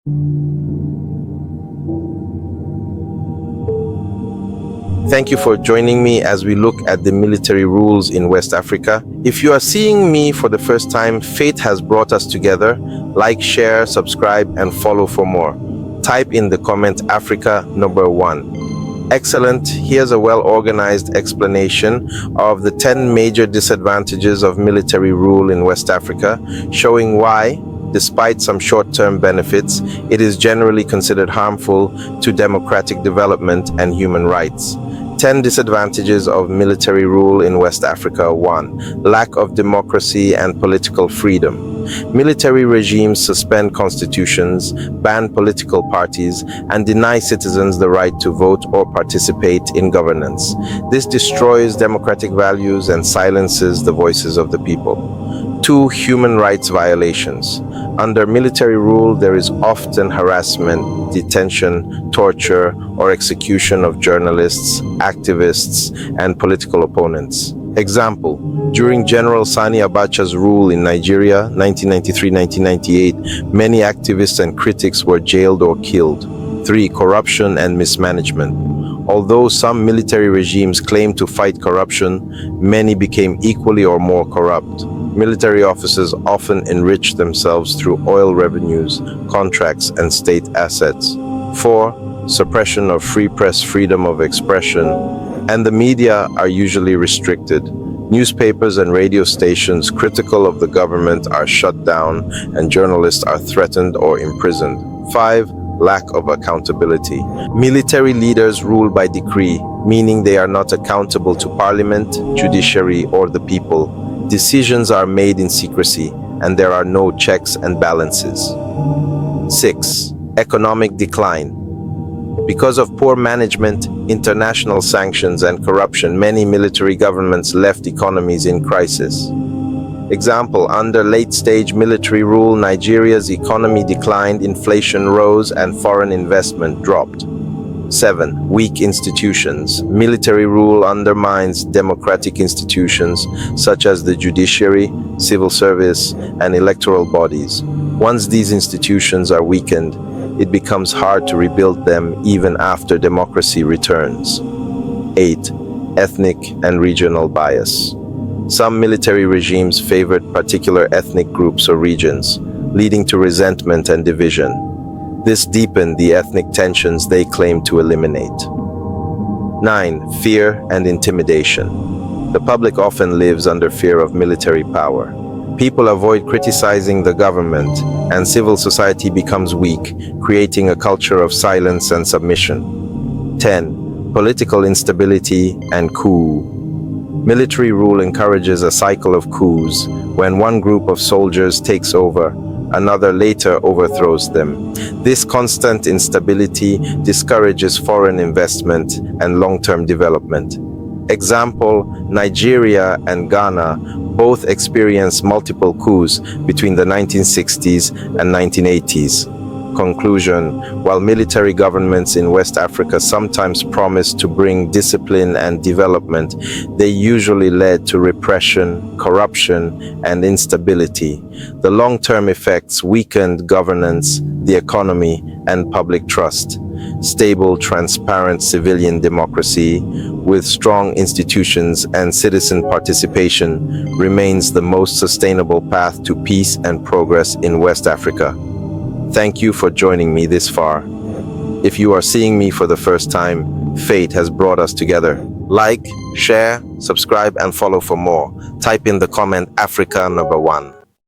Thank you for joining me as we look at the military rules in West Africa. If you are seeing me for the first time, fate has brought us together. Like, share, subscribe, and follow for more. Type in the comment Africa number 1. Excellent. Here's a well-organized explanation of the 10 major disadvantages of military rule in West Africa, showing why, despite some short-term benefits, it is generally considered harmful to democratic development and human rights. 10 disadvantages of military rule in West Africa. 1. Lack of democracy and political freedom. Military regimes suspend constitutions, ban political parties, and deny citizens the right to vote or participate in governance. This destroys democratic values and silences the voices of the people. 2. Human rights violations. Under military rule, there is often harassment, detention, torture, or execution of journalists, activists, and political opponents. Example, during General Sani Abacha's rule in Nigeria, 1993-1998, many activists and critics were jailed or killed. 3. Corruption and mismanagement. Although some military regimes claim to fight corruption, many became equally or more corrupt. Military officers often enrich themselves through oil revenues, contracts, and state assets. 4. Suppression of free press, freedom of expression, and the media are usually restricted. Newspapers and radio stations critical of the government are shut down, and journalists are threatened or imprisoned. 5. Lack of accountability. Military leaders rule by decree, meaning they are not accountable to parliament, judiciary, or the people. Decisions are made in secrecy, and there are no checks and balances. 6. Economic decline. Because of poor management, international sanctions, and corruption, many military governments left economies in crisis. Example, under late-stage military rule, Nigeria's economy declined, inflation rose, and foreign investment dropped. 7. Weak institutions. Military rule undermines democratic institutions such as the judiciary, civil service, and electoral bodies. Once these institutions are weakened, it becomes hard to rebuild them even after democracy returns. 8. Ethnic and regional bias. Some military regimes favored particular ethnic groups or regions, leading to resentment and division. This deepened the ethnic tensions they claimed to eliminate. 9. Fear and intimidation. The public often lives under fear of military power. People avoid criticizing the government, and civil society becomes weak, creating a culture of silence and submission. 10. Political instability and coup. Military rule encourages a cycle of coups. When one group of soldiers takes over, another later overthrows them. This constant instability discourages foreign investment and long-term development. Example, Nigeria and Ghana both experienced multiple coups between the 1960s and 1980s. Conclusion, while military governments in West Africa sometimes promised to bring discipline and development, they usually led to repression, corruption, and instability. The long-term effects weakened governance, the economy, and public trust. Stable, transparent civilian democracy with strong institutions and citizen participation remains the most sustainable path to peace and progress in West Africa. Thank you for joining me this far. If you are seeing me for the first time, fate has brought us together. Like, share, subscribe, and follow for more. Type in the comment Africa number 1.